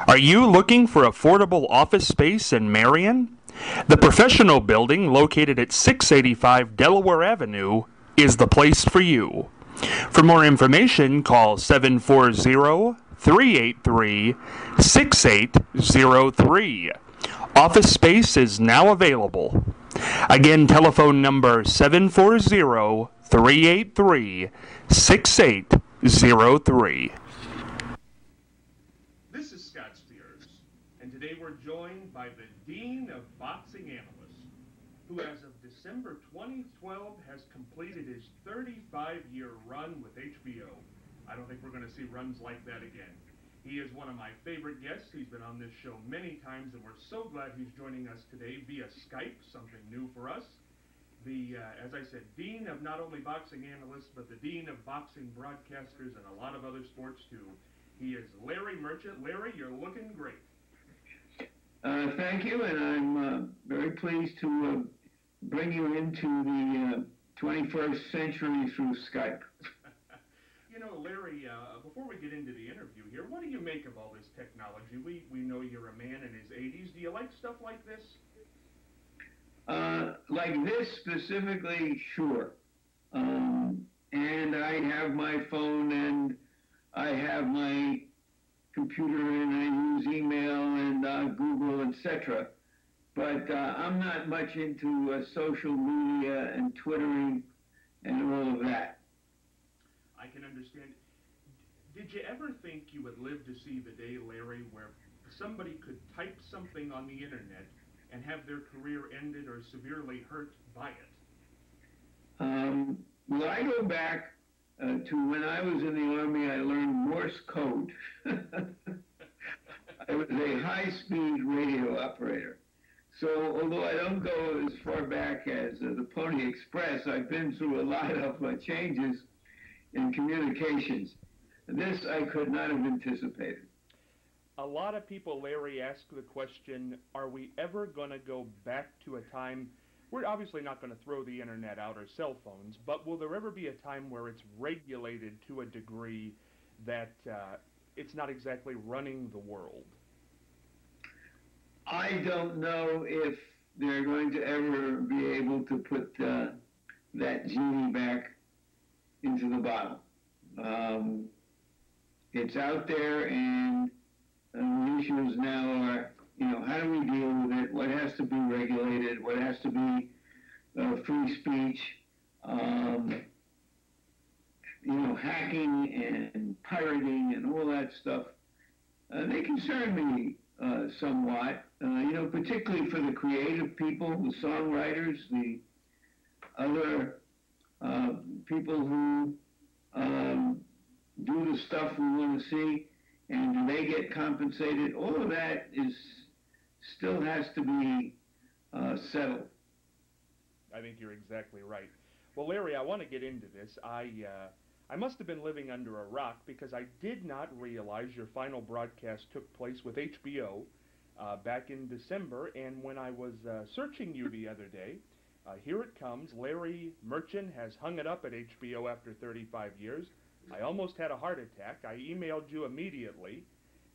Are you looking for affordable office space in Marion? The Professional Building, located at 685 Delaware Avenue, is the place for you. For more information, call 740-383-6803. Office space is now available. Again, telephone number 740-383-6803. This is Scott Spears, and today we're joined by the Dean of Boxing Analysts, who as of December 2012 has completed his 35-year run with HBO. I don't think we're going to see runs like that again. He is one of my favorite guests. He's been on this show many times, and we're so glad he's joining us today via Skype, something new for us. As I said, Dean of not only boxing analysts, but the Dean of boxing broadcasters and a lot of other sports too. He is Larry Merchant. Larry, you're looking great. Thank you, and I'm very pleased to bring you into the 21st century through Skype. You know, Larry, before we get into the interview here, what do you make of all this technology? We know you're a man in his 80s. Do you like stuff like this? Like this specifically, sure. And I have my phone and I have my computer and I use email and Google, etc. But I'm not much into social media and Twittering and all of that. I can understand. Did you ever think you would live to see the day, Larry, where somebody could type something on the internet and have their career ended or severely hurt by it? Well, I go back to when I was in the Army. I learned Morse code. I was a high-speed radio operator. So although I don't go as far back as the Pony Express, I've been through a lot of changes in communications. This I could not have anticipated. A lot of people, Larry, ask the question, are we ever going to go back to a time, we're obviously not going to throw the internet out or cell phones, but will there ever be a time where it's regulated to a degree that it's not exactly running the world? I don't know if they're going to ever be able to put that genie back into the bottle. It's out there, and the issues now are, how do we deal with it? What has to be regulated? What has to be free speech? Hacking and pirating and all that stuff. They concern me somewhat, particularly for the creative people, the songwriters, the other people who do the stuff we want to see, and do they get compensated? All of that still has to be settled. I think you're exactly right. Well, Larry, I want to get into this. I must have been living under a rock because I did not realize your final broadcast took place with HBO back in December, and when I was searching you the other day, here it comes. Larry Merchant has hung it up at HBO after 35 years. I almost had a heart attack. I emailed you immediately,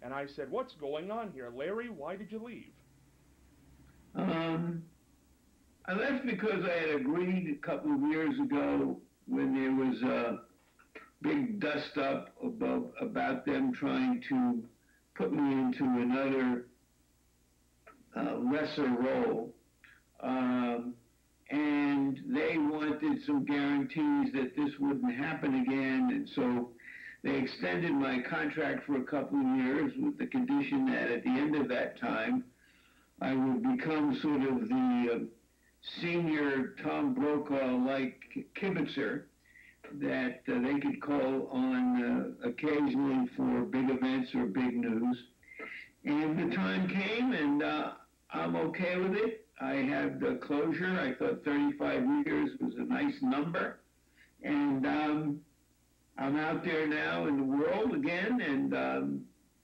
and I said, what's going on here? Larry, why did you leave? I left because I had agreed a couple of years ago when there was a big dust-up about them trying to put me into another lesser role. And they wanted some guarantees that this wouldn't happen again, and so they extended my contract for a couple of years with the condition that at the end of that time, I would become sort of the senior Tom Brokaw-like kibitzer that they could call on occasionally for big events or big news. And the time came, and I'm okay with it. I had closure. I thought 35 years was a nice number. And I'm out there now in the world again and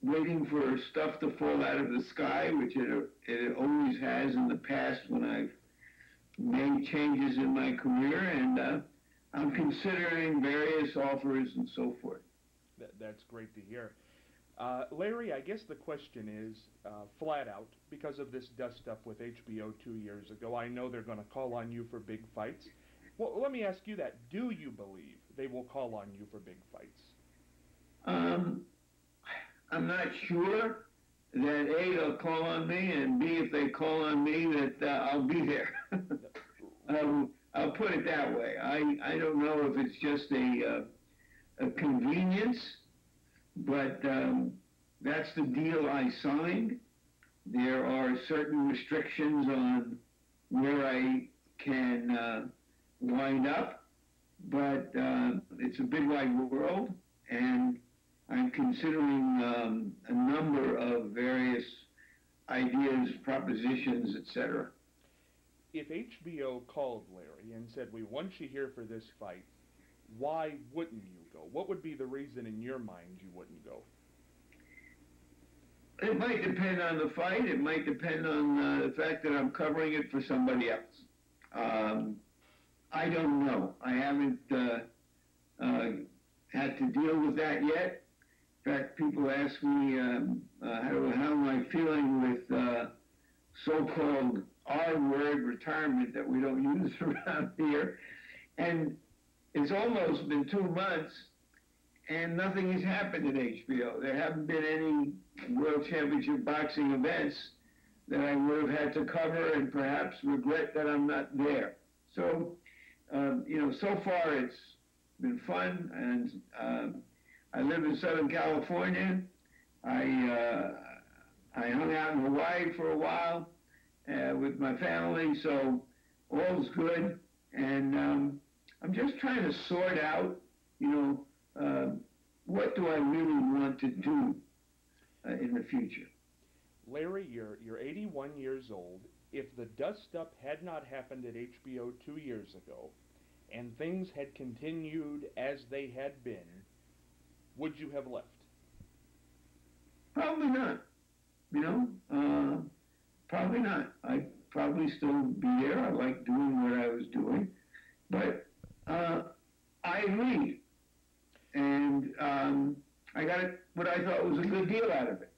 waiting for stuff to fall out of the sky, which it always has in the past when I've made changes in my career. And I'm considering various offers and so forth. That's great to hear. Larry, I guess the question is, flat out, because of this dust-up with HBO 2 years ago, I know they're going to call on you for big fights. Well, let me ask you that. Do you believe they will call on you for big fights? I'm not sure that A, they'll call on me, and B, if they call on me, that I'll be there. I'll put it that way. I don't know if it's just a convenience, but that's the deal I signed. There are certain restrictions on where I can wind up, but it's a big wide world, and I'm considering a number of various ideas, propositions, etc. If HBO called Larry and said, we want you here for this fight, why wouldn't you go? What would be the reason in your mind you wouldn't go? It might depend on the fight. It might depend on the fact that I'm covering it for somebody else. I don't know. I haven't had to deal with that yet. In fact, people ask me how am I feeling with so-called R-word retirement that we don't use around here. And it's almost been 2 months, and nothing has happened at HBO. There haven't been any World Championship boxing events that I would have had to cover and perhaps regret that I'm not there. So, so far it's been fun, and I live in Southern California. I hung out in Hawaii for a while with my family, so all's good. And I'm just trying to sort out, what do I really want to do in the future. Larry, you're 81 years old. If the dust-up had not happened at HBO 2 years ago, and things had continued as they had been, would you have left? Probably not. Probably not. I'd probably still be there. I like doing what I was doing. But I agreed. And I got what I thought was a good deal out of it.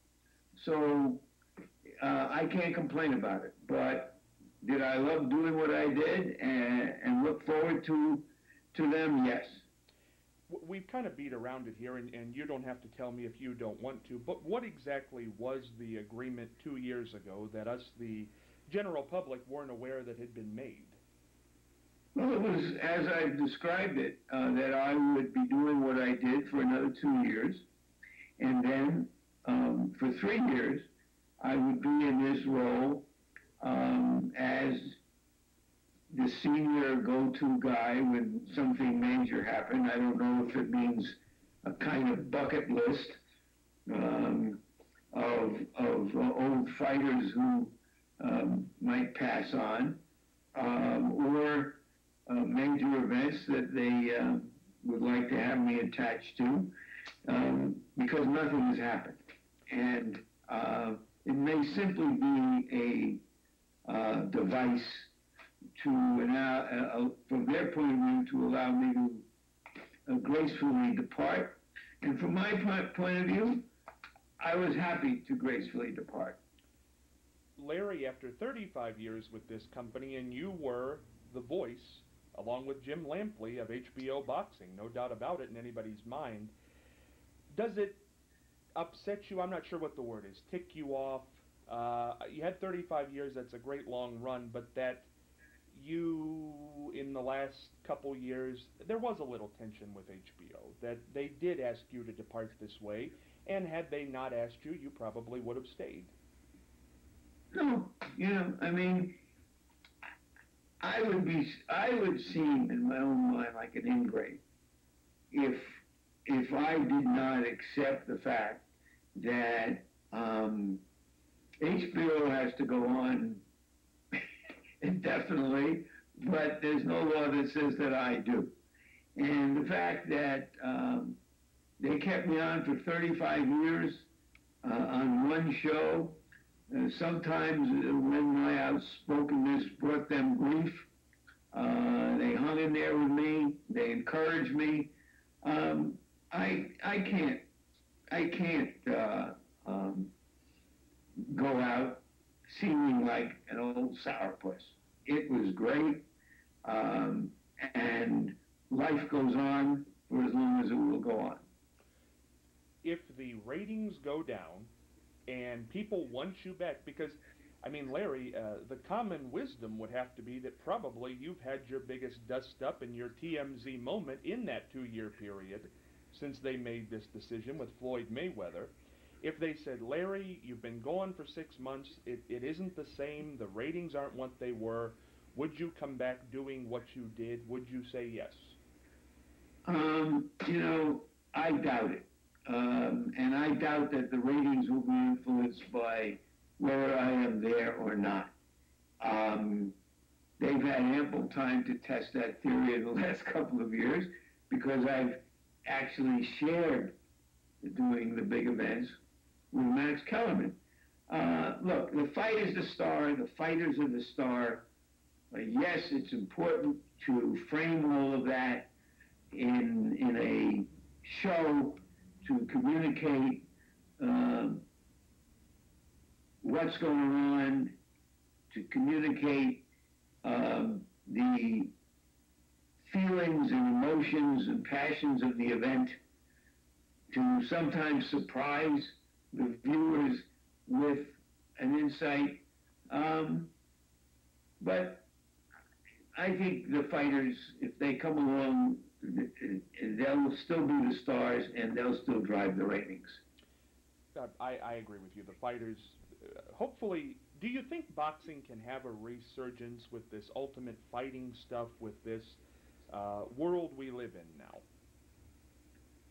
So I can't complain about it. But did I love doing what I did and look forward to them? Yes. We've kind of beat around it here, and you don't have to tell me if you don't want to, but what exactly was the agreement 2 years ago that us, the general public, weren't aware that had been made? Well, it was, as I described it, that I would be doing what I did for another 2 years, and then for 3 years, I would be in this role as the senior go-to guy when something major happened. I don't know if it means a kind of bucket list of old fighters who might pass on, or major events that they would like to have me attached to, because nothing has happened. And it may simply be a device to from their point of view, to allow me to gracefully depart. And from my point of view, I was happy to gracefully depart. Larry, after 35 years with this company, and you were the voice, along with Jim Lampley, of HBO Boxing, no doubt about it in anybody's mind, does it upset you? I'm not sure what the word is. Tick you off? You had 35 years, that's a great long run, but that you, in the last couple years, there was a little tension with HBO, that they did ask you to depart this way, and had they not asked you, you probably would have stayed. No, I would seem in my own mind like an ingrate if I did not accept the fact that HBO has to go on indefinitely, but there's no law that says that I do. And the fact that they kept me on for 35 years on one show, sometimes when my outspokenness brought them grief, they hung in there with me, they encouraged me. I I can't go out seeming like an old sourpuss. It was great, and life goes on for as long as it will go on. If the ratings go down and people want you back, because, I mean, Larry, the common wisdom would have to be that probably you've had your biggest dust up and your TMZ moment in that 2 year period since they made this decision with Floyd Mayweather. If they said, Larry, you've been gone for 6 months, it isn't the same, the ratings aren't what they were, would you come back doing what you did? Would you say yes? I doubt it. And I doubt that the ratings will be influenced by whether I am there or not. They've had ample time to test that theory in the last couple of years because I've actually shared doing the big events with Max Kellerman. Look, the fight is the star, the fighters are the star. Yes, it's important to frame all of that in a show to communicate what's going on, to communicate the feelings and emotions and passions of the event, to sometimes surprise the viewers with an insight. But I think the fighters, if they come along, they'll still be the stars and they'll still drive the ratings. I agree with you. The fighters, hopefully, do you think boxing can have a resurgence with this ultimate fighting stuff, with this world we live in now?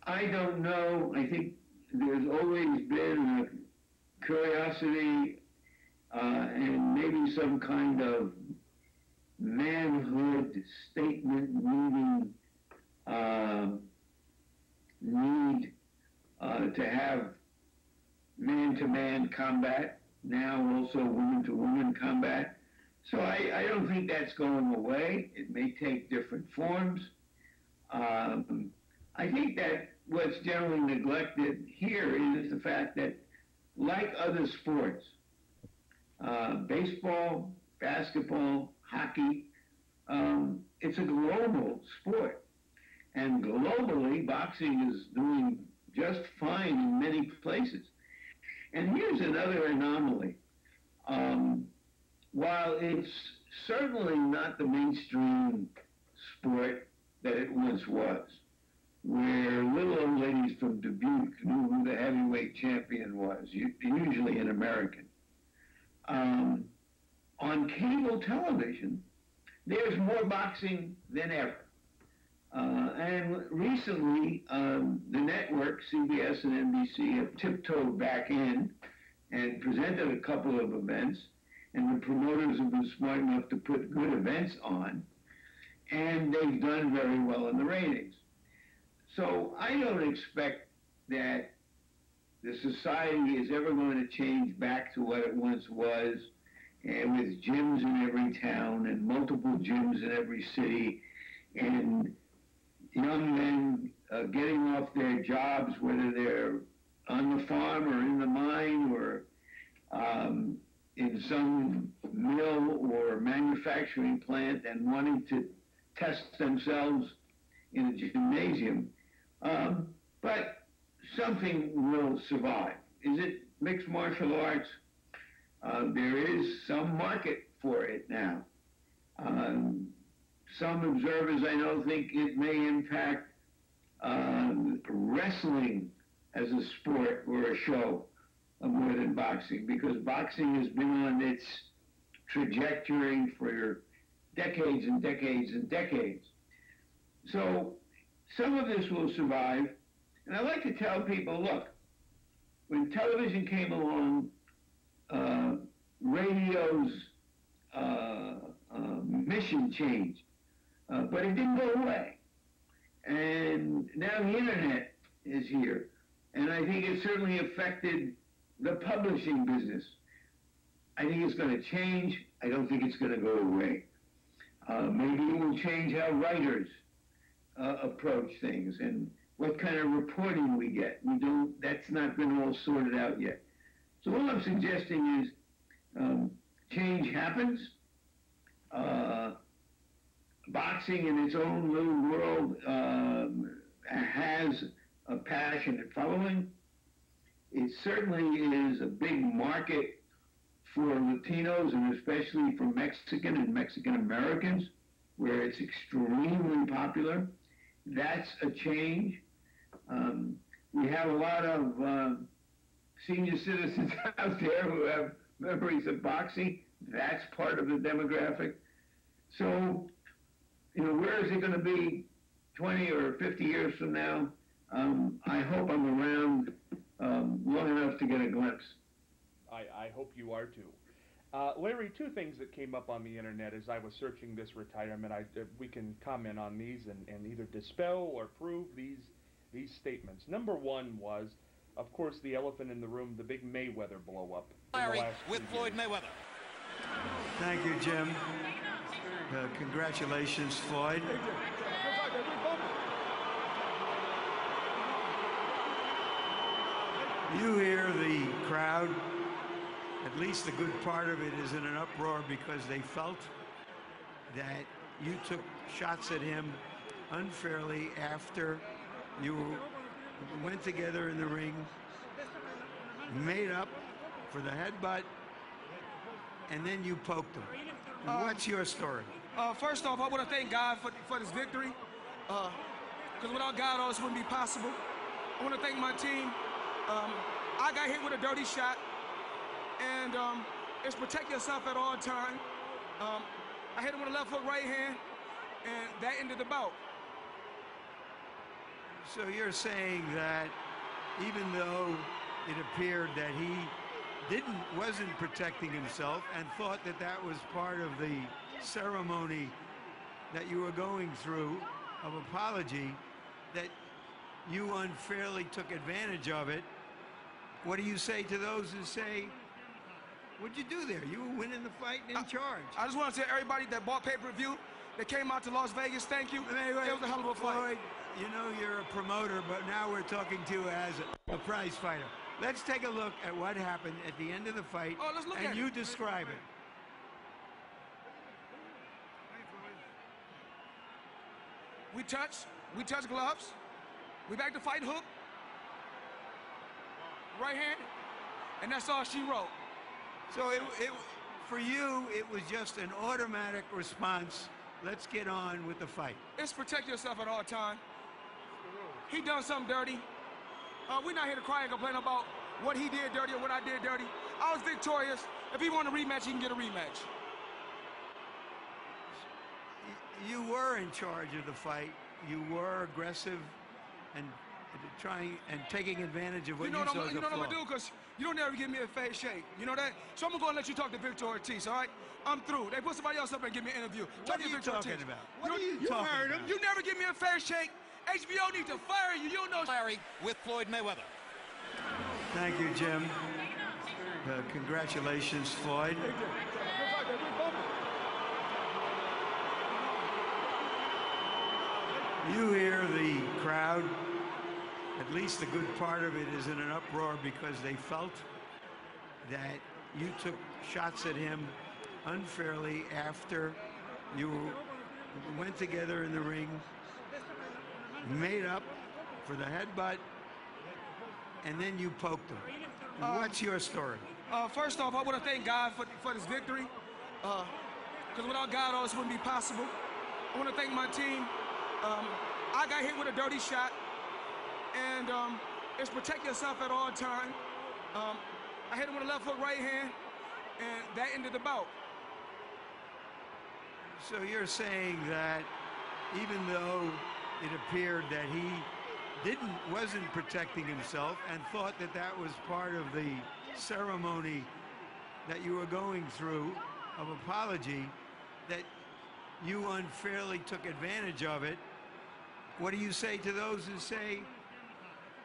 I don't know. I think there's always been a curiosity and maybe some kind of manhood statement needing need to have man-to-man combat, now also woman-to-woman combat. So I don't think that's going away. It may take different forms. I think that what's generally neglected here is the fact that, like other sports, baseball, basketball, hockey, it's a global sport. And globally, boxing is doing just fine in many places. And here's another anomaly. While it's certainly not the mainstream sport that it once was, where little old ladies from Dubuque knew who the heavyweight champion was, usually an American. On cable television, there's more boxing than ever. And recently, the network, CBS and NBC, have tiptoed back in and presented a couple of events, and the promoters have been smart enough to put good events on, and they've done very well in the ratings. So I don't expect that the society is ever going to change back to what it once was, and with gyms in every town and multiple gyms in every city, and young men getting off their jobs, whether they're on the farm or in the mine or in some mill or manufacturing plant, and wanting to test themselves in a gymnasium. But something will survive. Is it mixed martial arts? There is some market for it now. Some observers I know think it may impact wrestling as a sport or a show more than boxing, because boxing has been on its trajectory for decades and decades and decades. So some of this will survive. And I like to tell people, look, when television came along, radio's mission changed, but it didn't go away. And now the internet is here. And I think it certainly affected the publishing business. I think it's going to change. I don't think it's going to go away. Maybe it will change how writers approach things. And what kind of reporting we get. We don't. That's not been all sorted out yet. So all I'm suggesting is change happens. Boxing in its own little world has a passionate following. It certainly is a big market for Latinos and especially for Mexican and Mexican Americans, where it's extremely popular. That's a change. We have a lot of senior citizens out there who have memories of boxing. That's part of the demographic. So, where is it going to be 20 or 50 years from now? I hope I'm around long enough to get a glimpse. I hope you are too. Larry, two things that came up on the internet as I was searching this retirement. We can comment on these and either dispel or prove these statements. Number one was, of course, the elephant in the room, the big Mayweather blow-up. Larry, with Floyd Mayweather. Thank you, Jim. Congratulations, Floyd. You hear the crowd, at least the good part of it is in an uproar because they felt that you took shots at him unfairly after you went together in the ring, made up for the headbutt, and then you poked him. What's your story? First off, I want to thank God for this victory, because without God, all this wouldn't be possible. I want to thank my team. I got hit with a dirty shot, and it's protect yourself at all times. I hit him with a left hook right hand, and that ended the bout. So you're saying that even though it appeared that he wasn't protecting himself and thought that that was part of the ceremony that you were going through of apology, that you unfairly took advantage of it, what do you say to those who say, what'd you do there? You were winning the fight and in charge. I just want to tell everybody that bought pay-per-view, that came out to Las Vegas, thank you. Anyway, it was a hell of a fight. Floyd, you're a promoter, but now we're talking to you as a prize fighter. Let's take a look at what happened at the end of the fight, let's look and at you it. describe it. We touch gloves. We back to fight hook. Right hand, and that's all she wrote. So for you, it was just an automatic response. Let's get on with the fight. It's protect yourself at all times. He done something dirty. We're not here to cry and complain about what he did dirty or what I did dirty. I was victorious. If he want a rematch, he can get a rematch. You were in charge of the fight. You were aggressive and trying and taking advantage of what you saw as a flaw. You know what I'm gonna do? Because you don't ever give me a fair shake. You know that? So I'm gonna go and let you talk to Victor Ortiz, all right? I'm through. They put somebody else up and give me an interview. What are you talking about? What are you talking talking about? You never give me a fair shake. HBO needs to fire you. You don't know. Larry, with Floyd Mayweather. Thank you, Jim. Congratulations, Floyd. You hear the crowd, at least the good part of it is in an uproar because they felt that you took shots at him unfairly after you went together in the ring, made up for the headbutt, and then you poked him. What's your story? First off, I want to thank God for this victory, because without God, all this wouldn't be possible. I want to thank my team. I got hit with a dirty shot, and it's protect yourself at all times. I hit him with a left hook right hand, and that ended the bout. So you're saying that even though it appeared that he wasn't protecting himself and thought that that was part of the ceremony that you were going through of apology, that you unfairly took advantage of it, what do you say to those who say,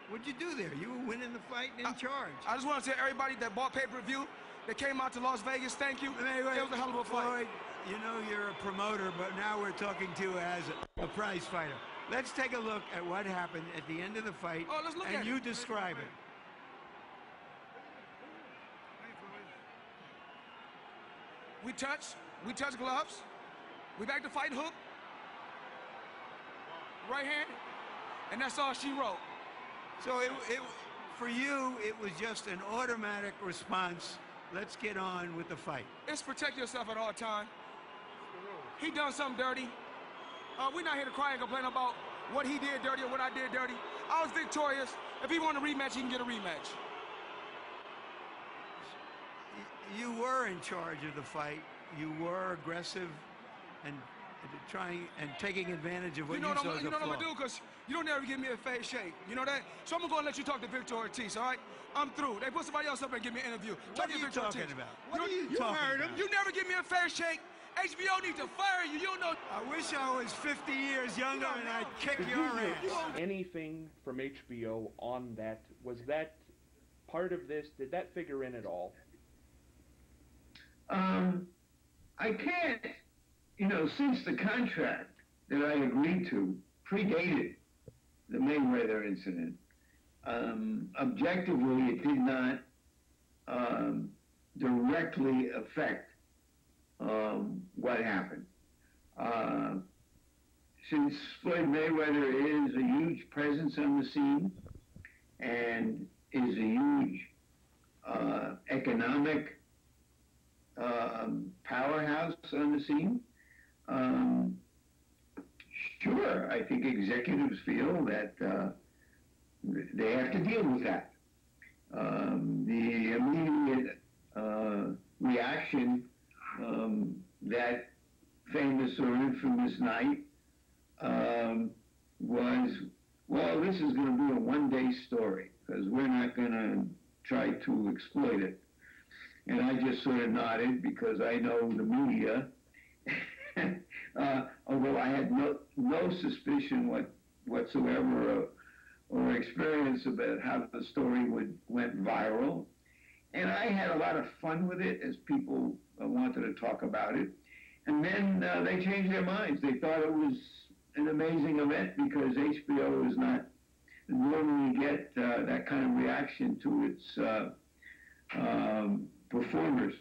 what'd you do there? You were winning the fight and in charge. I just want to tell everybody that bought pay-per-view, that came out to Las Vegas, thank you. Anyway, it was a hell of a fight. Floyd, you're a promoter, but now we're talking to you as a prize fighter. let's take a look at what happened at the end of the fight, let's look and at you it. describe it. We touch gloves. We back to fight hook. Right hand. And that's all she wrote. So for you, it was just an automatic response. Let's get on with the fight. It's protect yourself at all times. He done something dirty. We're not here to cry and complain about what he did dirty or what I did dirty. I was victorious. If he want a rematch, he can get a rematch. You were in charge of the fight. You were aggressive and trying and taking advantage of what you saw as a flaw. You know what I'm gonna do, because you don't ever give me a fair shake. You know that? So I'm gonna go and let you talk to Victor Ortiz, all right? I'm through. They put somebody else up and give me an interview. What are you talking about? What are you talking about? You never give me a fair shake. HBO needs to fire you. You don't know. I wish I was 50 years younger and I'd kick your ass. Anything from HBO on that, was that part of this? Did that figure in at all? I can't, since the contract that I agreed to predated the Mayweather incident, objectively it did not directly affect what happened. Since Floyd Mayweather is a huge presence on the scene and is a huge economic powerhouse on the scene, sure, I think executives feel that they have to deal with that. The immediate reaction that famous or infamous night was, well, this is going to be a one-day story because we're not going to try to exploit it. And I just sort of nodded because I know the media, although I had no suspicion whatsoever or experience about how the story went viral. And I had a lot of fun with it as people wanted to talk about it. And then they changed their minds. They thought it was an amazing event because HBO does not normally get that kind of reaction to its performers.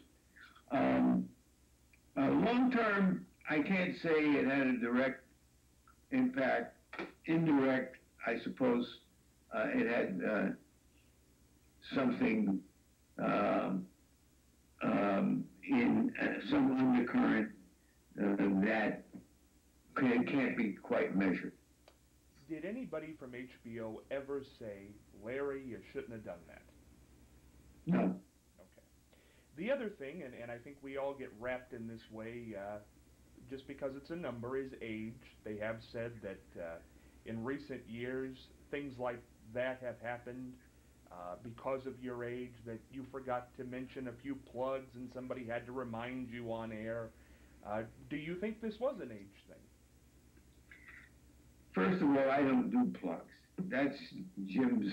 Long term, I can't say it had a direct impact. Indirect, I suppose it had something in some undercurrent that can't be quite measured. Did anybody from HBO ever say, Larry, you shouldn't have done that? No. Okay. The other thing, and I think we all get wrapped in this way just because it's a number, is age. They have said that in recent years, things like that have happened because of your age, that you forgot to mention a few plugs and somebody had to remind you on air. Do you think this was an age thing? First of all, I don't do plugs. That's Jim's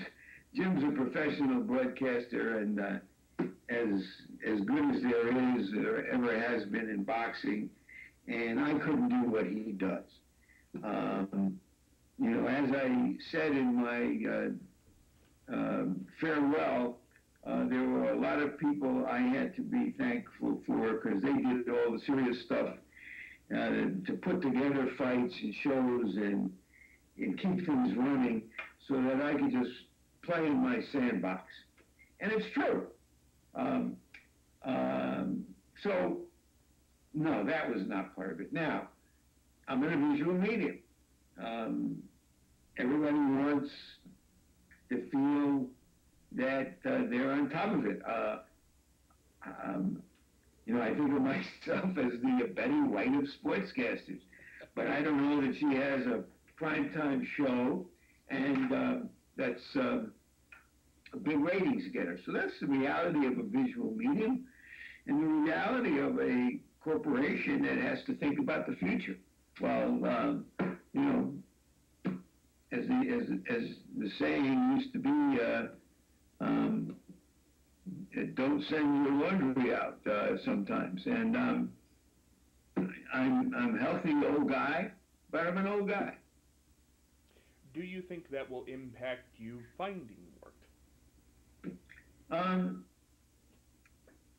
a professional broadcaster, and as good as there is or ever has been in boxing, and I couldn't do what he does. As I said in my farewell, there were a lot of people I had to be thankful for because they did all the serious stuff to put together fights and shows and keep things running so that I could just play in my sandbox. And it's true. So, no, that was not part of it. Now, I'm in a visual medium. Everybody wants to feel that they're on top of it. I think of myself as the Betty White of sportscasters, but I don't know that she has a primetime show, and that's a big ratings getter. So that's the reality of a visual medium, and the reality of a corporation that has to think about the future. Well, as the saying used to be, don't send your laundry out sometimes. And I'm a healthy old guy, but I'm an old guy. Do you think that will impact you finding work?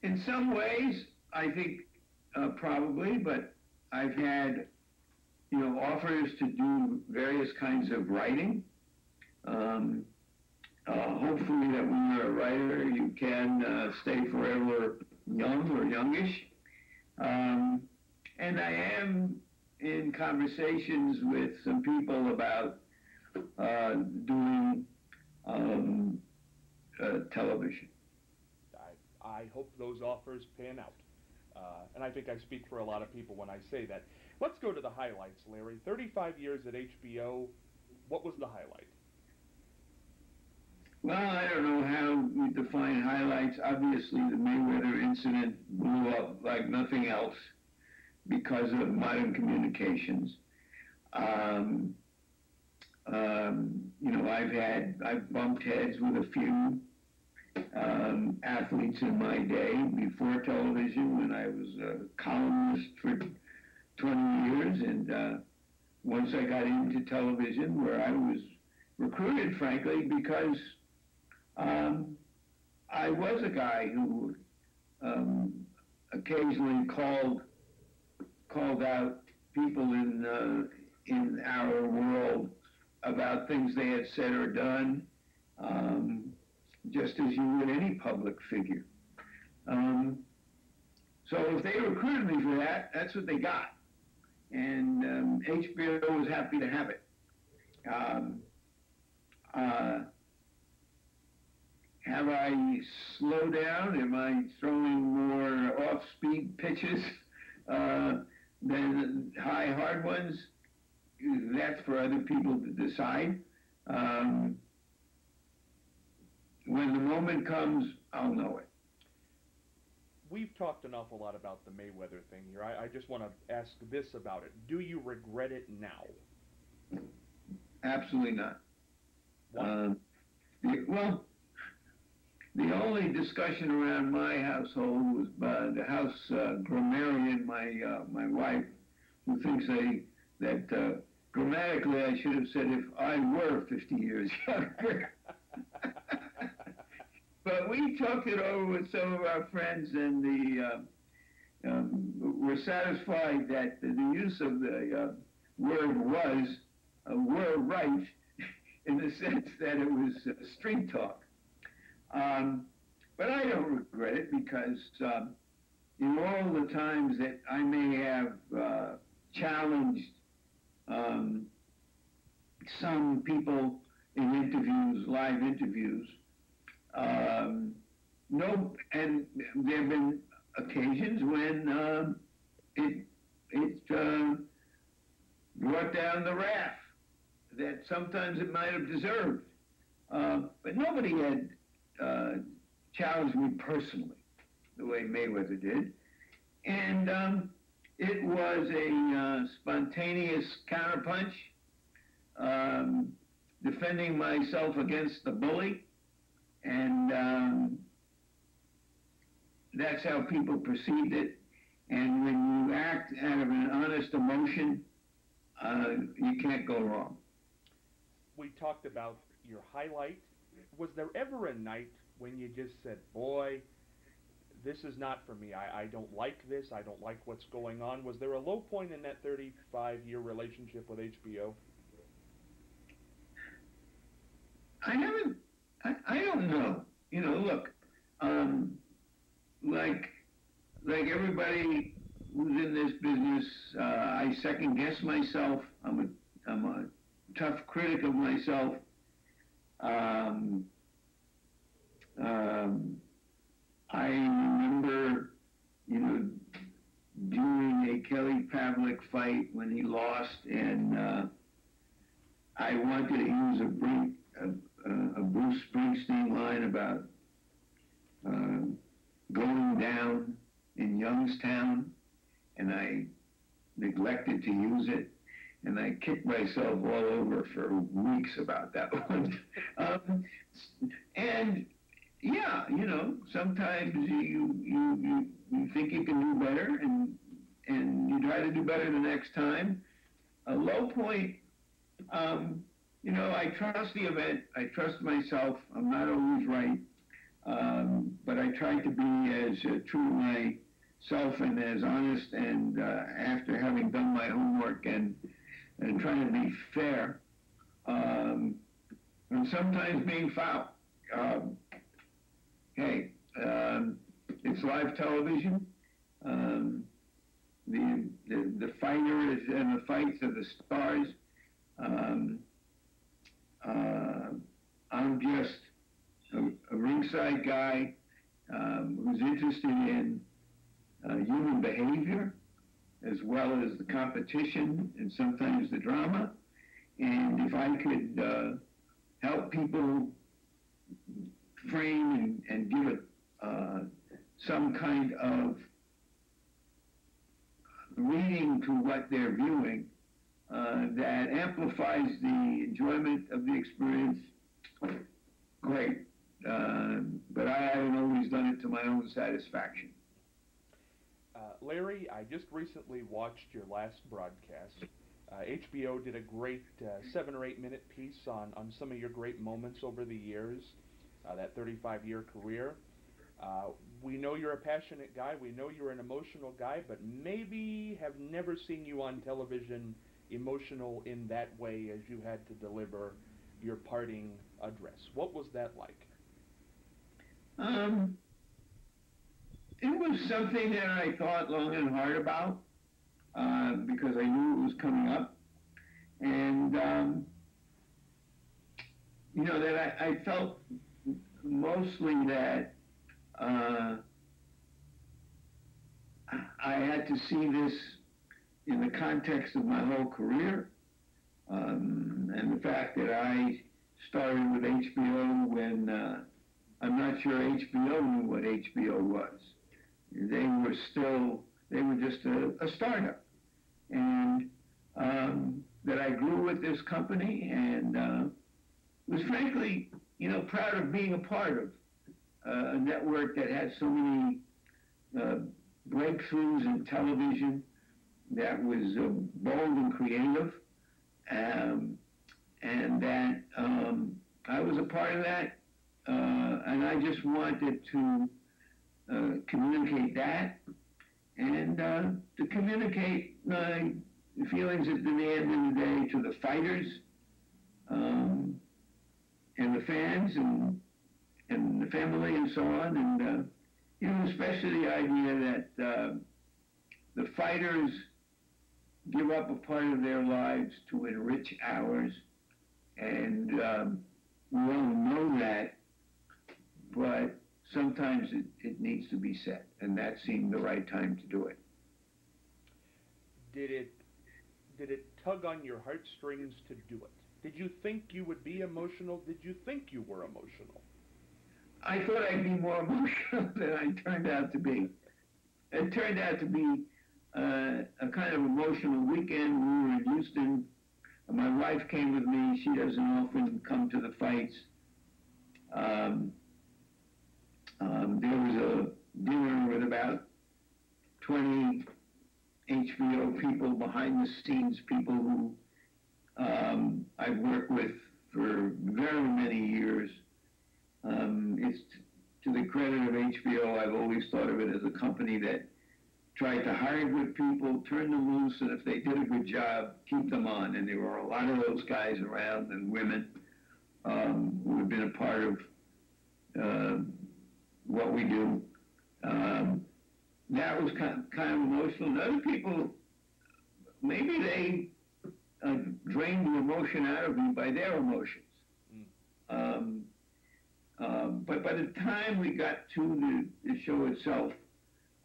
In some ways, I think probably, but I've had, offers to do various kinds of writing. Hopefully that when you're a writer, you can stay forever young or youngish. And I am in conversations with some people about doing television. I hope those offers pan out. And I think I speak for a lot of people when I say that. Let's go to the highlights, Larry. 35 years at HBO. What was the highlight? Well, I don't know how we define highlights. Obviously, the Mayweather incident blew up like nothing else because of modern communications. I've bumped heads with a few athletes in my day before television when I was a columnist for 20 years. And once I got into television, where I was recruited, frankly, because I was a guy who occasionally called out people in our world about things they had said or done, just as you would any public figure. So if they recruited me for that, that's what they got. And HBO was happy to have it. Have I slowed down? Am I throwing more off-speed pitches than high, hard ones? That's for other people to decide. When the moment comes, I'll know it. We've talked an awful lot about the Mayweather thing here. I just want to ask this about it. Do you regret it now? Absolutely not. Why? Well, the only discussion around my household was by the house grammarian, my wife, who thinks that grammatically I should have said if I were 50 years younger. But we talked it over with some of our friends, and we're satisfied that the use of the word was were right in the sense that it was street talk. But I don't regret it because in all the times that I may have challenged some people in interviews, live interviews, and there have been occasions when it brought down the wrath that sometimes it might have deserved. But nobody had challenged me personally the way Mayweather did. And it was a spontaneous counterpunch, defending myself against the bully. And that's how people perceived it. And when you act out of an honest emotion, you can't go wrong. We talked about your highlight. Was there ever a night when you just said, boy, this is not for me. I don't like this. I don't like what's going on. Was there a low point in that 35-year relationship with HBO? I don't know. Look, like everybody who's in this business, I second guess myself. I'm a tough critic of myself. I remember, doing a Kelly Pavlik fight when he lost, and I wanted to use a Bruce Springsteen line about going down in Youngstown, and I neglected to use it, and I kicked myself all over for weeks about that one. And yeah, sometimes you think you can do better, and you try to do better the next time. A low point, I trust the event. I trust myself. I'm not always right. But I try to be as true to myself and as honest, and after having done my homework and trying to be fair, and sometimes being foul. Hey, it's live television. The fighter is, and the fights are the stars. I'm just a ringside guy who's interested in human behavior as well as the competition and sometimes the drama. And if I could help people frame and give it some kind of reading to what they're viewing that amplifies the enjoyment of the experience, great. But I haven't always done it to my own satisfaction. Larry, I just recently watched your last broadcast. HBO did a great 7 or 8 minute piece on some of your great moments over the years, that 35-year career. We know you're a passionate guy. We know you're an emotional guy, but maybe have never seen you on television emotional in that way as you had to deliver your parting address. What was that like? It was something that I thought long and hard about because I knew it was coming up. And, that I felt mostly that I had to see this in the context of my whole career, and the fact that I started with HBO when I'm not sure HBO knew what HBO was. They were just a startup, and that I grew with this company and was frankly, proud of being a part of a network that had so many breakthroughs in television, that was bold and creative, and that I was a part of that, and I just wanted to communicate that, and to communicate my feelings at the end of the day to the fighters, and the fans, and the family, and so on, and especially the idea that the fighters give up a part of their lives to enrich ours, and we all know that, but sometimes it needs to be said, and that seemed the right time to do it. Did it tug on your heartstrings to do it? Did you think you would be emotional? Did you think you were emotional? I thought I'd be more emotional than I turned out to be. It turned out to be a kind of emotional weekend. We were in Houston. My wife came with me. She doesn't often come to the fights. There was a dinner with about 20 HBO people, behind the scenes people who I've worked with for very many years. It's to the credit of HBO, I've always thought of it as a company that tried to hire good people, turn them loose, and if they did a good job, keep them on. And there were a lot of those guys around, and women who have been a part of what we do. That was kind of emotional. And other people, maybe they drained the emotion out of me by their emotions. But by the time we got to the show itself,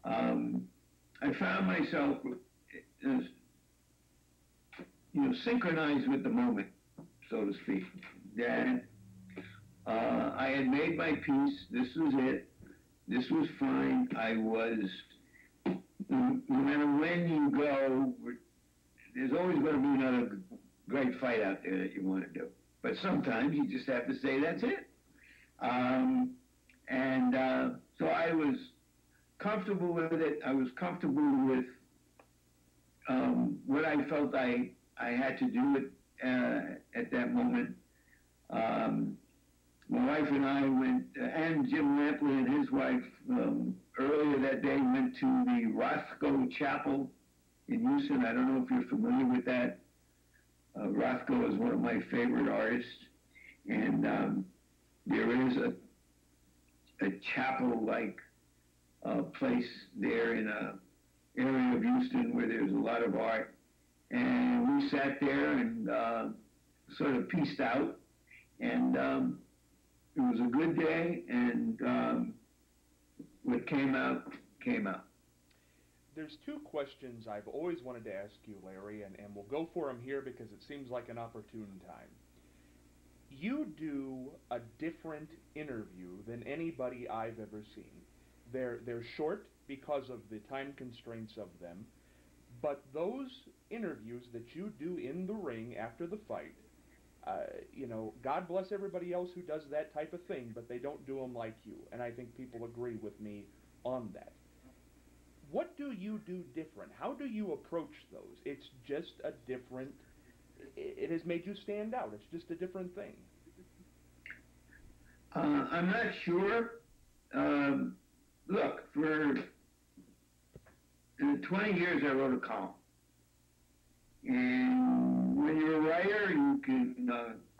I found myself, synchronized with the moment, so to speak. That I had made my peace. This was it. This was fine. I was, no matter when you go, there's always going to be another great fight out there that you want to do. But sometimes you just have to say that's it. So I was comfortable with it. I was comfortable with what I felt I had to do at that moment. My wife and I went, and Jim Lampley and his wife, earlier that day went to the Rothko Chapel in Houston. I don't know if you're familiar with that. Rothko is one of my favorite artists, and there is a chapel-like place there in an area of Houston where there's a lot of art. And we sat there and sort of pieced out, and it was a good day, and what came out, came out. There's two questions I've always wanted to ask you, Larry, and we'll go for them here because it seems like an opportune time. You do a different interview than anybody I've ever seen. They're short because of the time constraints of them, but those interviews that you do in the ring after the fight, God bless everybody else who does that type of thing, but they don't do them like you, and I think people agree with me on that. What do you do different? How do you approach those? It's just a different, it has made you stand out. It's just a different thing. I'm not sure. Look, for 20 years I wrote a column. And when you're a writer, you can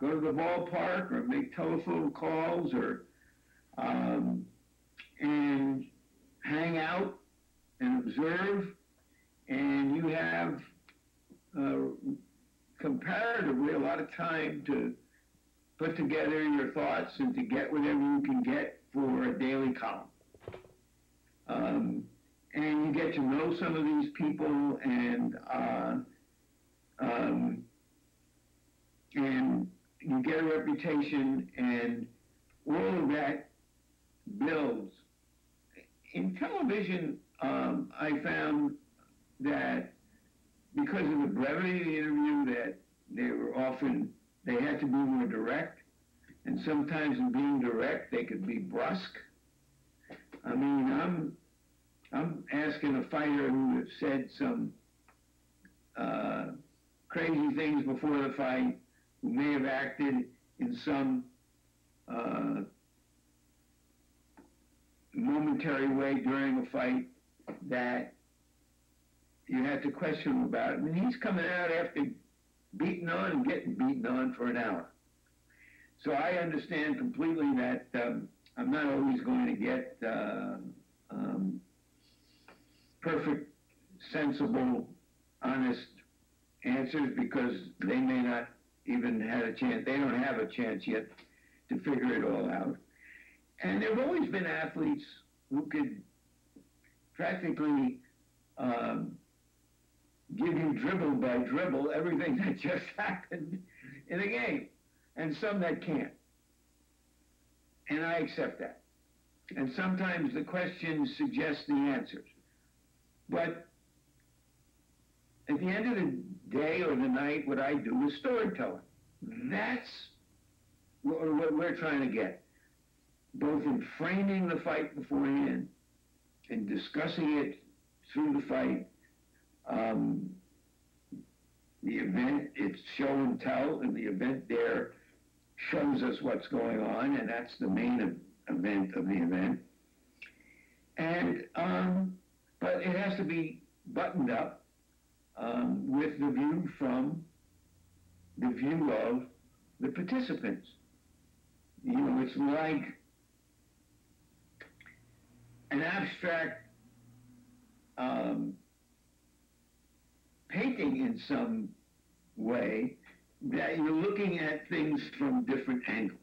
go to the ballpark or make telephone calls or and hang out and observe, and you have comparatively a lot of time to put together your thoughts and to get whatever you can get for a daily column. And you get to know some of these people, and you get a reputation, and all of that builds. In television, I found that because of the brevity of the interview, that they had to be more direct, and sometimes in being direct, they could be brusque. I mean, I'm asking a fighter who has said some crazy things before the fight, who may have acted in some momentary way during a fight that you had to question him about. I mean, he's coming out after beaten on and getting beaten on for an hour. So I understand completely that I'm not always going to get perfect, sensible, honest answers, because they may not even have a chance. They don't have a chance yet to figure it all out. And there have always been athletes who could practically give you dribble by dribble everything that just happened in a game, and some that can't. And I accept that. And sometimes the questions suggest the answers. But at the end of the day or the night, what I do is storytelling. That's what we're trying to get, both in framing the fight beforehand and discussing it through the fight. The event, it's show and tell, and the event there shows us what's going on, and that's the main event of the event. And but it has to be buttoned up with the view from the view of the participants. You know, it's like an abstract painting in some way, that you're looking at things from different angles.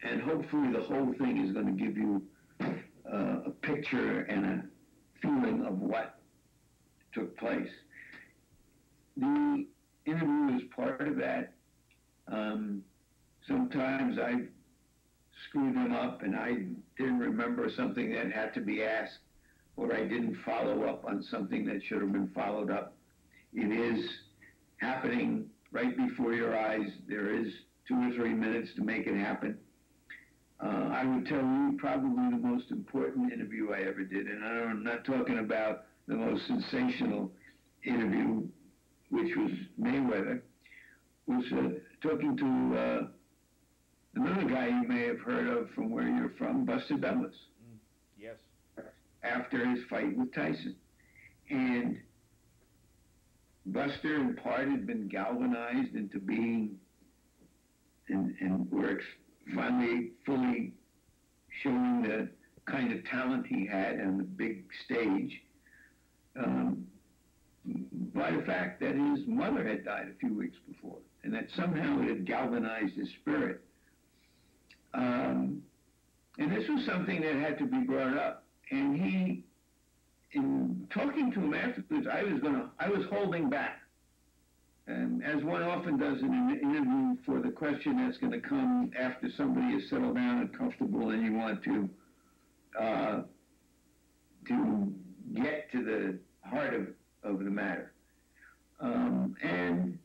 And hopefully the whole thing is going to give you a picture and a feeling of what took place. The interview is part of that. Sometimes I screwed them up and I didn't remember something that had to be asked, or I didn't follow up on something that should have been followed up. It is happening right before your eyes. There is 2 or 3 minutes to make it happen. I would tell you probably the most important interview I ever did, and I'm not talking about the most sensational interview, which was Mayweather, was talking to another guy you may have heard of from where you're from, Buster Douglas. Yes. After his fight with Tyson. And Buster, in part, had been galvanized into being, and were finally fully showing the kind of talent he had on the big stage, by the fact that his mother had died a few weeks before, and that somehow it had galvanized his spirit. And this was something that had to be brought up. And he, in talking to him afterwards, I was holding back. And as one often does in an interview, for the question that's going to come after somebody is settled down and comfortable, and you want to get to the heart of the matter. And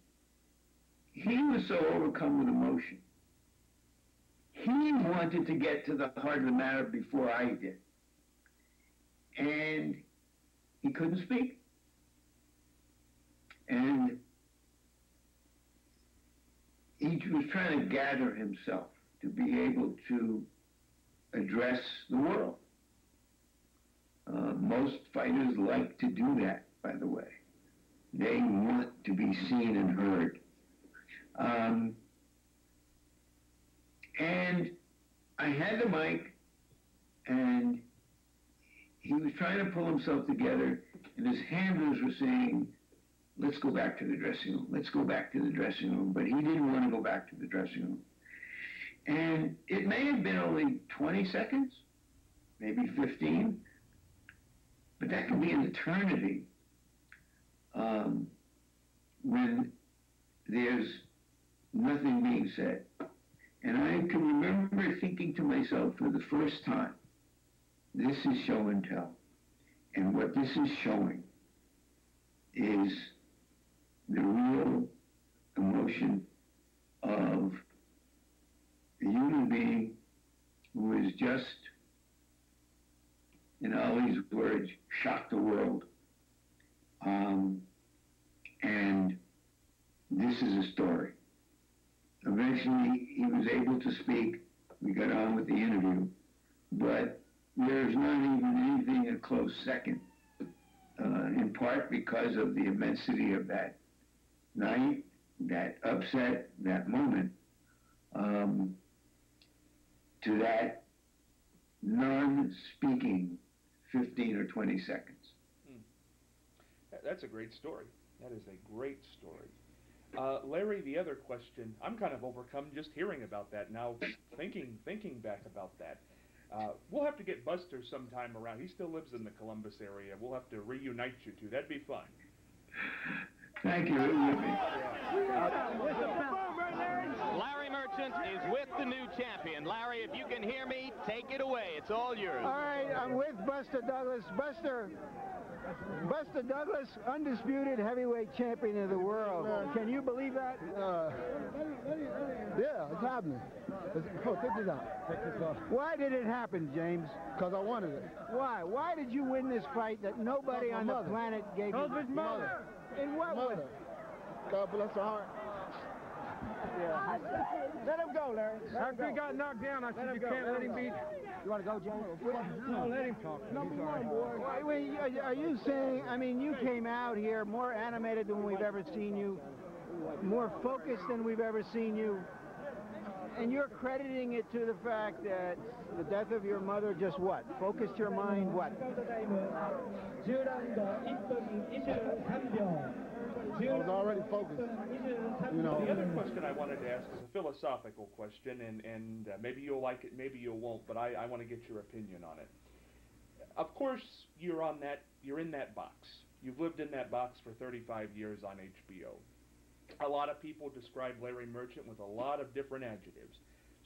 he was so overcome with emotion. He wanted to get to the heart of the matter before I did. And he couldn't speak. And he was trying to gather himself to be able to address the world. Most fighters like to do that, by the way. They want to be seen and heard. And I had the mic, and he was trying to pull himself together, and his handlers were saying, let's go back to the dressing room. Let's go back to the dressing room. But he didn't want to go back to the dressing room. And it may have been only 20 seconds, maybe 15, but that could be an eternity when there's nothing being said. And I can remember thinking to myself for the first time, this is show and tell. And what this is showing is the real emotion of a human being who is just, in Ali's words, shocked the world. And this is a story. Eventually, he was able to speak. We got on with the interview. But there's not even anything a close second, in part because of the immensity of that night, that upset, that moment, to that non-speaking 15 or 20 seconds. That's a great story. That is a great story. Larry, the other question, I'm kind of overcome just hearing about that now, thinking back about that. We'll have to get Buster sometime around. He still lives in the Columbus area. We'll have to reunite you two. That'd be fun. Thank you. Larry Merchant is with the new champion. Larry, if you can hear me, take it away. It's all yours. All right, I'm with Buster Douglas. Buster Douglas, undisputed heavyweight champion of the world. Can you believe that? Yeah, it's happening. Take this out. Take this off. Why did it happen, James? Because I wanted it. Why? Why did you win this fight that nobody on the planet gave you? His mother. In what way? God bless her heart. Yeah. Let him go, Larry. After he got knocked down, I said, you can't let him beat. You want to go, James? No, let him talk. Number one, boy. Are you saying, I mean, you came out here more animated than we've ever seen you, more focused than we've ever seen you, and you're crediting it to the fact that the death of your mother just what? Focused your mind what? I was already focused, you know. The other question I wanted to ask is a philosophical question, and maybe you'll like it, maybe you won't, but I want to get your opinion on it. Of course, you're in that box. You've lived in that box for 35 years on HBO. A lot of people describe Larry Merchant with a lot of different adjectives.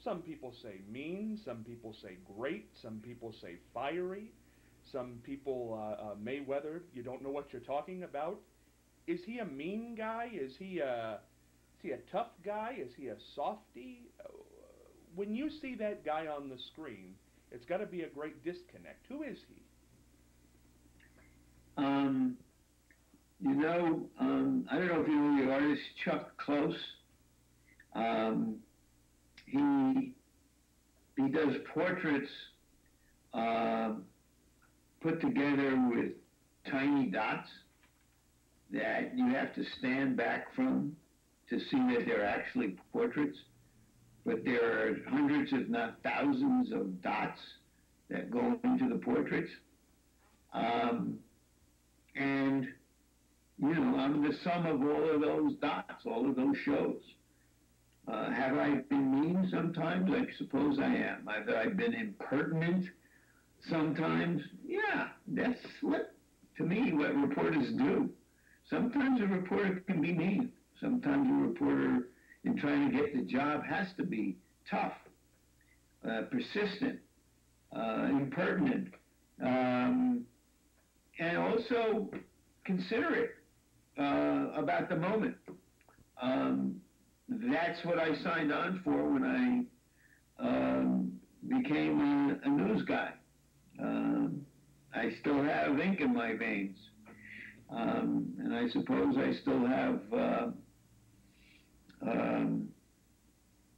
Some people say mean, some people say great, some people say fiery, some people Mayweather, you don't know what you're talking about. Is he a mean guy? Is he a tough guy? Is he a softy? When you see that guy on the screen, it's got to be a great disconnect. Who is he? I don't know if you know the artist Chuck Close. He does portraits put together with tiny dots that you have to stand back from to see that they're actually portraits. But there are hundreds, if not thousands, of dots that go into the portraits. And, you know, I'm the sum of all of those dots, all of those shows. Have I been mean sometimes? I suppose I am. Have I been impertinent sometimes? Yeah, that's what, to me, what reporters do. Sometimes a reporter can be mean. Sometimes a reporter, in trying to get the job, has to be tough, persistent, impertinent, and also considerate about the moment. That's what I signed on for when I became a news guy. I still have ink in my veins, and I suppose I still have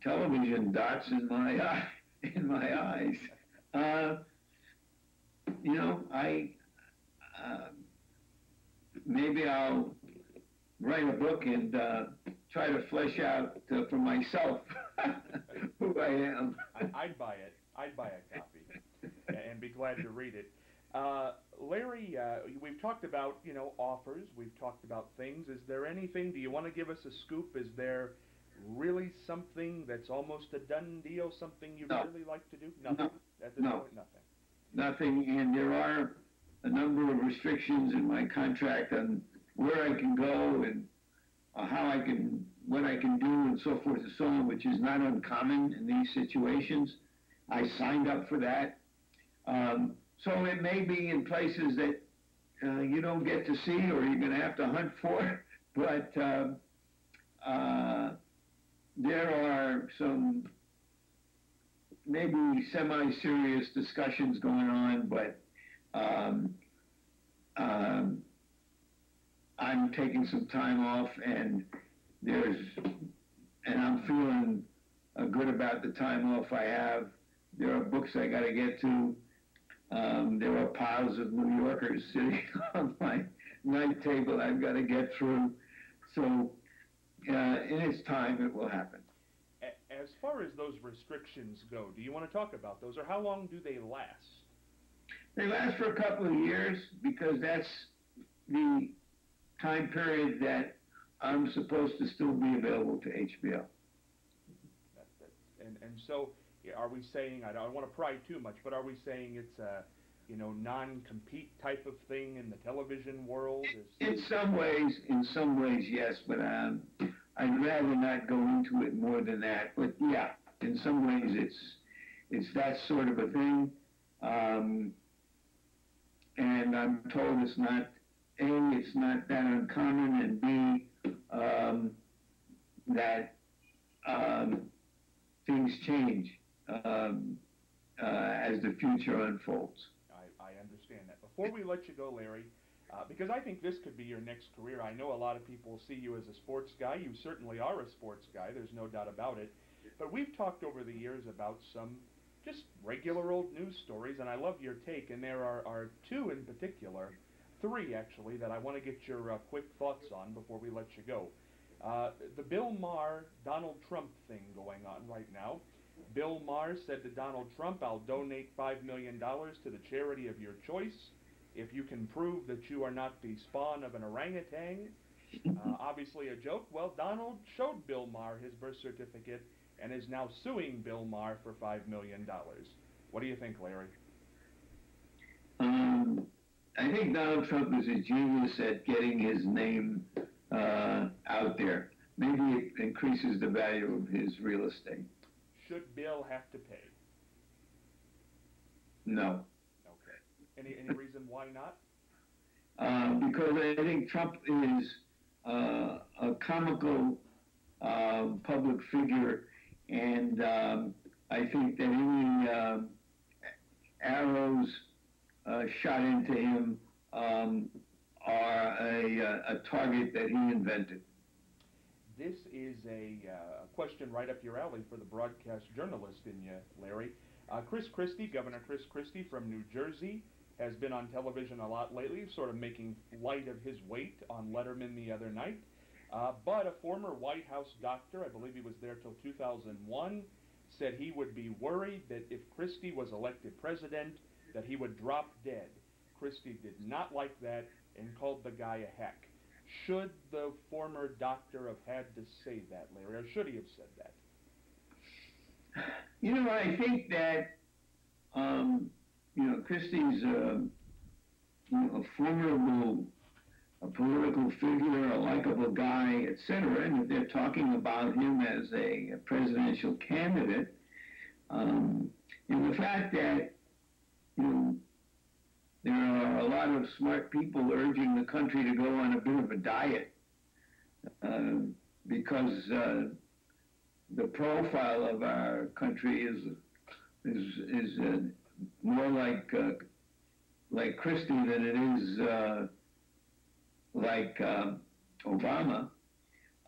television dots in my eyes. You know, maybe I'll write a book and try to flesh out for myself who I am. I'd buy it. I'd buy a copy and be glad to read it. Larry, we've talked about, you know, offers. We've talked about things. Is there anything, do you want to give us a scoop? Is there really something that's almost a done deal, something you'd really like to do? Nothing. No. At this point, nothing. Nothing, and there are a number of restrictions in my contract on where I can go and how I can, what I can do and so forth and so on, which is not uncommon in these situations. I signed up for that. So it may be in places that you don't get to see or you're going to have to hunt for, but there are some maybe semi-serious discussions going on, but I'm taking some time off, and I'm feeling good about the time off I have. There are books I got to get to. There are piles of New Yorkers sitting on my night table I've got to get through. So in its time, it will happen. As far as those restrictions go, do you want to talk about those, or how long do they last? They last for a couple of years because that's the time period that I'm supposed to still be available to HBO. And so, are we saying, I don't want to pry too much, but are we saying it's a, you know, non-compete type of thing in the television world? In some ways, yes, but I'd rather not go into it more than that. But yeah, in some ways it's that sort of a thing. And I'm told it's not, A, it's not that uncommon, and B, that things change as the future unfolds. I understand that. Before we let you go, Larry, because I think this could be your next career. I know a lot of people see you as a sports guy. You certainly are a sports guy. There's no doubt about it. But we've talked over the years about some just regular old news stories, and I love your take. And there are two in particular, three actually, that I want to get your quick thoughts on before we let you go. The Bill Maher, Donald Trump thing going on right now. Bill Maher said to Donald Trump, "I'll donate $5 million to the charity of your choice if you can prove that you are not the spawn of an orangutan." Obviously a joke. Well, Donald showed Bill Maher his birth certificate and is now suing Bill Maher for $5 million. What do you think, Larry? I think Donald Trump is a genius at getting his name out there. Maybe it increases the value of his real estate. Should Bill have to pay? No. Okay. Any reason why not? Because I think Trump is a comical public figure, and I think that any arrows shot into him are a target that he invented. This is a question right up your alley for the broadcast journalist in you, Larry. Chris Christie, Governor Chris Christie from New Jersey, has been on television a lot lately, sort of making light of his weight on Letterman the other night. But a former White House doctor, I believe he was there till 2001, said he would be worried that if Christie was elected president, that he would drop dead. Christie did not like that and called the guy a hack. Should the former doctor have had to say that, Larry, or should he have said that? You know, I think that, Christie's, a formidable political figure, a likable guy, etc., and if they're talking about him as a presidential candidate, and the fact that, there are a lot of smart people urging the country to go on a bit of a diet because the profile of our country is more like Christie than it is like Obama,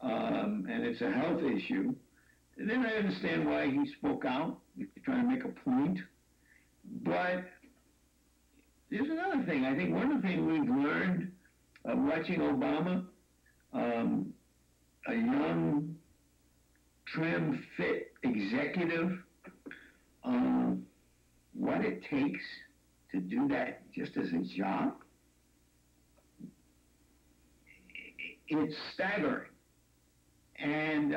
and it's a health issue. And then I understand why he spoke out, trying to make a point. But there's another thing. I think one of the things we've learned watching Obama, a young, trim, fit executive, what it takes to do that just as a job, it's staggering. And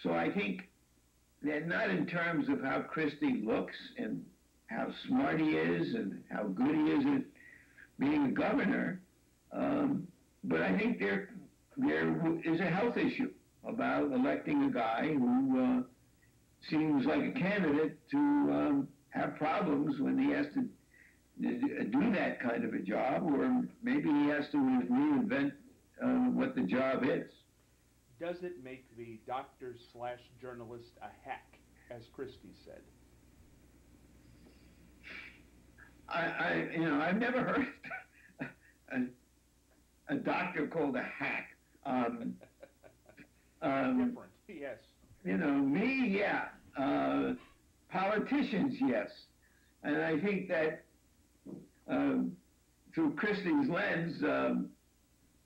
so I think that not in terms of how Christie looks and how smart he is and how good he is at being a governor, but I think there is a health issue about electing a guy who seems like a candidate to have problems when he has to do that kind of a job, or maybe he has to reinvent what the job is. Does it make the doctor/journalist a hack, as Christie said? I've never heard a doctor called a hack. Different, yes. Me, yeah. Politicians, yes. And I think that through Christie's lens,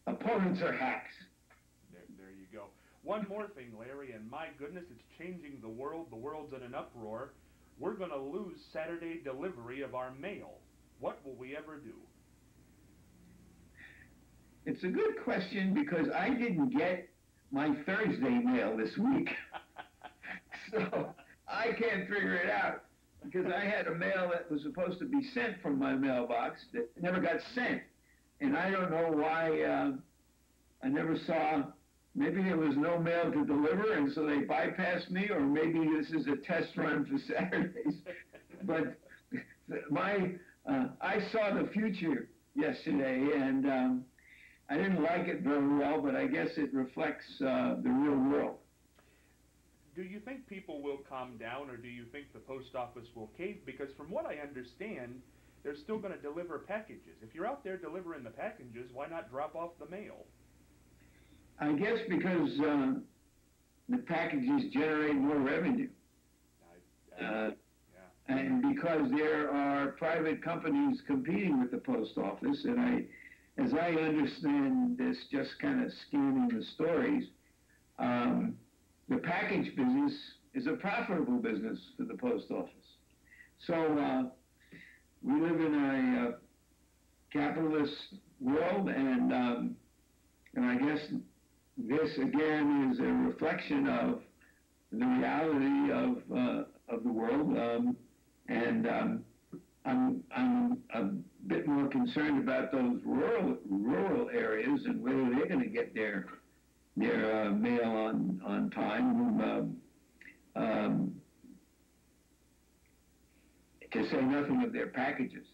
opponents are hacks. There you go. One more thing, Larry, and my goodness, it's changing the world. The world's in an uproar. We're going to lose Saturday delivery of our mail. What will we ever do? It's a good question because I didn't get my Thursday mail this week. So I can't figure it out because I had a mail that was supposed to be sent from my mailbox that never got sent. And I don't know why I never saw, maybe there was no mail to deliver and so they bypassed me, or maybe this is a test run for Saturdays. But I saw the future yesterday and I didn't like it very well, but I guess it reflects the real world. Do you think people will calm down, or do you think the post office will cave? Because from what I understand, they're still going to deliver packages. If you're out there delivering the packages, why not drop off the mail? I guess because the packages generate more revenue. And because there are private companies competing with the post office, and as I understand this, just kind of scanning the stories, the package business is a profitable business for the post office. So we live in a capitalist world, and I guess this again is a reflection of the reality of the world, and I'm a bit more concerned about those rural areas and whether they're going to get their mail on time. To say nothing of their packages.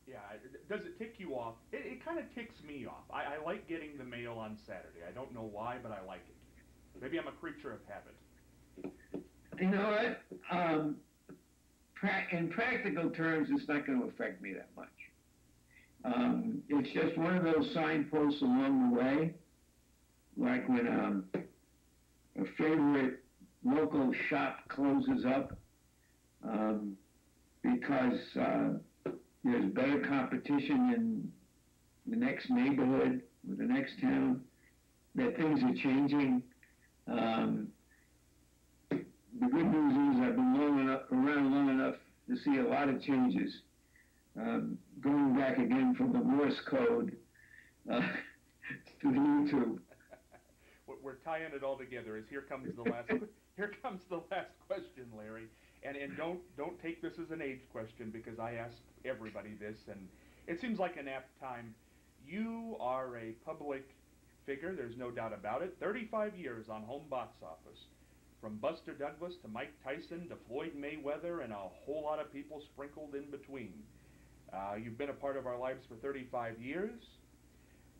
Yeah, does it tick you off? It kind of ticks me off. I like getting the mail on Saturday. I don't know why, but I like it. Maybe I'm a creature of habit. You know what? In practical terms, it's not going to affect me that much. It's just one of those signposts along the way like when a favorite local shop closes up, because there's better competition in the next neighborhood or the next town, that things are changing. The good news is I've been around long enough to see a lot of changes. Going back again from the Morse code to the YouTube. We're tying it all together. As here comes the last question, Larry. And don't take this as an age question, because I ask everybody this, and it seems like an apt time. You are a public figure, there's no doubt about it. 35 years on home box office. From Buster Douglas to Mike Tyson to Floyd Mayweather and a whole lot of people sprinkled in between. You've been a part of our lives for 35 years.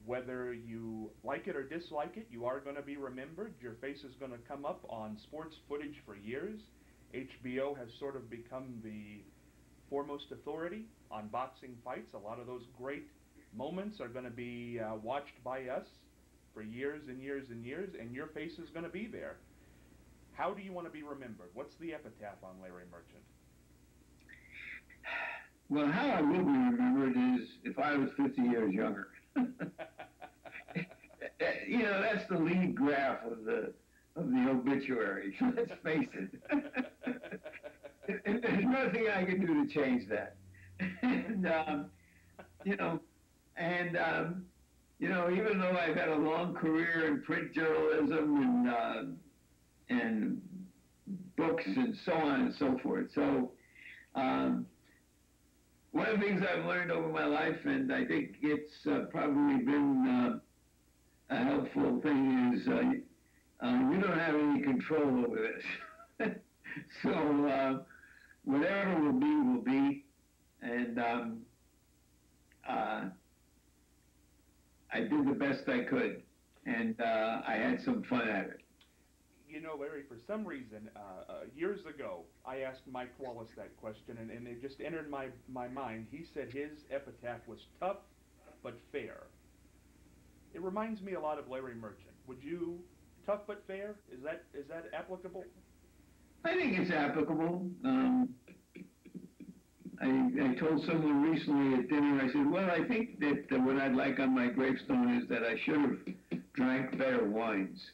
Whether you like it or dislike it, you are going to be remembered. Your face is going to come up on sports footage for years. HBO has sort of become the foremost authority on boxing fights. A lot of those great moments are going to be watched by us for years and years and years, and your face is going to be there. How do you want to be remembered? What's the epitaph on Larry Merchant? Well, how I will be remembered is if I was 50 years younger. You know, that's the lead graph of the obituary. Let's face it. There's nothing I can do to change that. And even though I've had a long career in print journalism and books and so on and so forth. So one of the things I've learned over my life, and I think it's probably been a helpful thing, is you don't have any control over this. So whatever will be. And I did the best I could, and I had some fun at it. You know, Larry, for some reason, years ago, I asked Mike Wallace that question, and it just entered my mind. He said his epitaph was tough but fair. It reminds me a lot of Larry Merchant. Would you, tough but fair, is that applicable? I think it's applicable. I told someone recently at dinner, I said, well, I think that what I'd like on my gravestone is that I should have drank better wines.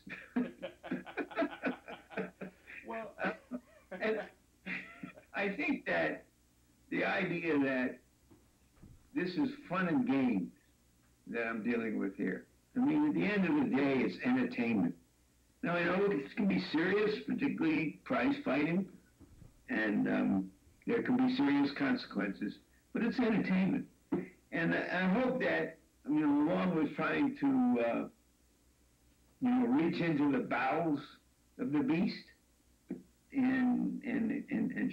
Well, and I think that the idea that this is fun and games that I'm dealing with here. I mean, at the end of the day, it's entertainment. Now, I know it can be serious, particularly prize fighting, and there can be serious consequences, but it's entertainment. And I hope that, along with trying to, reach into the bowels of the beast and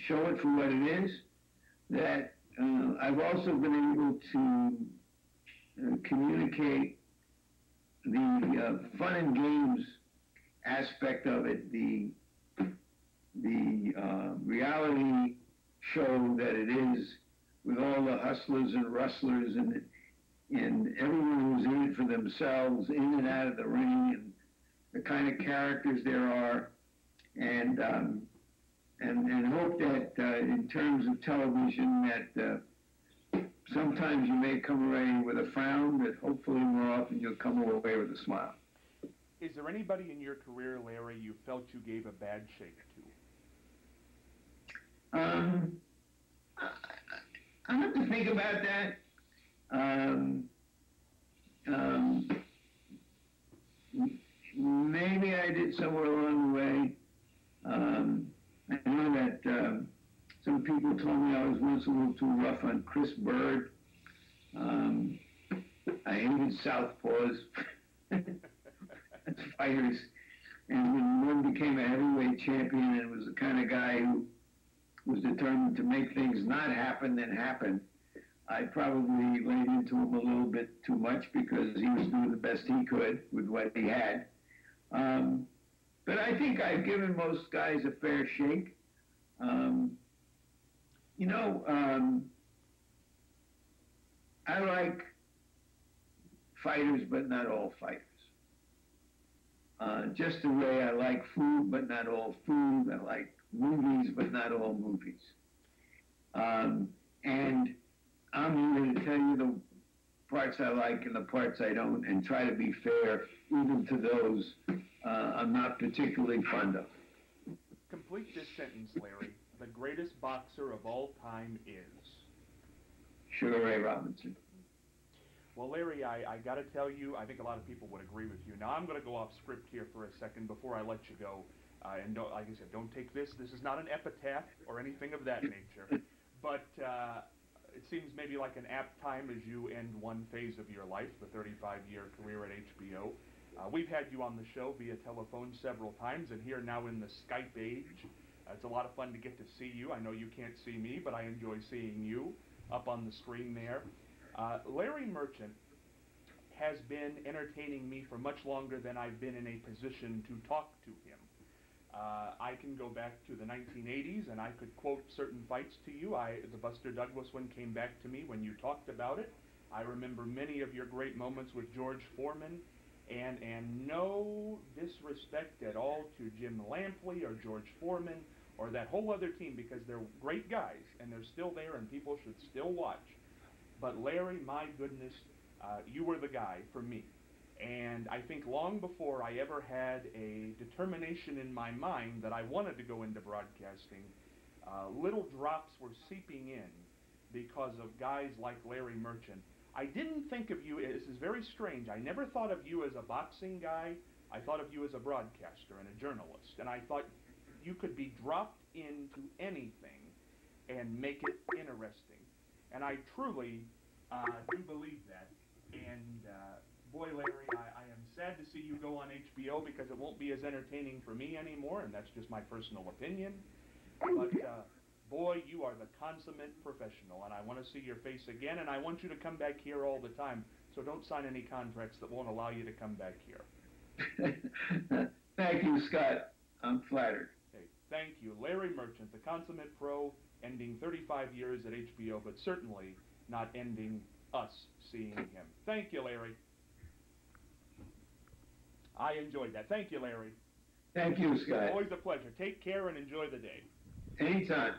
show it for what it is, that I've also been able to communicate the fun and games aspect of it, the reality show that it is, with all the hustlers and rustlers and everyone who's in it for themselves, in and out of the ring, and the kind of characters there are, and hope that in terms of television that sometimes you may come away with a frown, but hopefully more often you'll come away with a smile. Is there anybody in your career, Larry, you felt you gave a bad shake to? I have to think about that. Maybe I did somewhere along the way. I know that some people told me I was once a little too rough on Chris Bird. I hated southpaws as fighters. And when one became a heavyweight champion and was the kind of guy who was determined to make things not happen than happen, I probably laid into him a little bit too much because he was doing the best he could with what he had. But I think I've given most guys a fair shake. I like fighters, but not all fighters. just the way I like food, but not all food. I like movies, but not all movies. And I'm here to tell you the parts I like and the parts I don't, and try to be fair even to those I'm not particularly fond of. Complete this sentence, Larry. The greatest boxer of all time is? Sugar Ray Robinson. Well, Larry, I got to tell you, I think a lot of people would agree with you. Now, I'm going to go off script here for a second before I let you go. And don't, like I said, don't take this. This is not an epitaph or anything of that nature. But it seems maybe like an apt time as you end one phase of your life, the 35-year career at HBO. We've had you on the show via telephone several times, and here now in the Skype age, it's a lot of fun to get to see you. I know you can't see me, but I enjoy seeing you up on the screen there. Larry Merchant has been entertaining me for much longer than I've been in a position to talk to him. I can go back to the 1980s, and I could quote certain fights to you. The Buster Douglas one came back to me when you talked about it. I remember many of your great moments with George Foreman, and no disrespect at all to Jim Lampley or George Foreman or that whole other team, because they're great guys, and they're still there, and people should still watch. But Larry, my goodness, you were the guy for me. And I think long before I ever had a determination in my mind that I wanted to go into broadcasting, little drops were seeping in because of guys like Larry Merchant. I didn't think of you, this is very strange, I never thought of you as a boxing guy. I thought of you as a broadcaster and a journalist. And I thought you could be dropped into anything and make it interesting. And I truly do believe that. And boy, Larry, I am sad to see you go on HBO because it won't be as entertaining for me anymore, and that's just my personal opinion. But boy, you are the consummate professional, and I want to see your face again, and I want you to come back here all the time. So don't sign any contracts that won't allow you to come back here. Thank you, Scott. I'm flattered. Okay, thank you. Larry Merchant, the consummate pro, ending 35 years at HBO, but certainly not ending us seeing him. Thank you, Larry. I enjoyed that. Thank you, Larry. Thank you, Scott. Always a pleasure. Take care and enjoy the day. Anytime.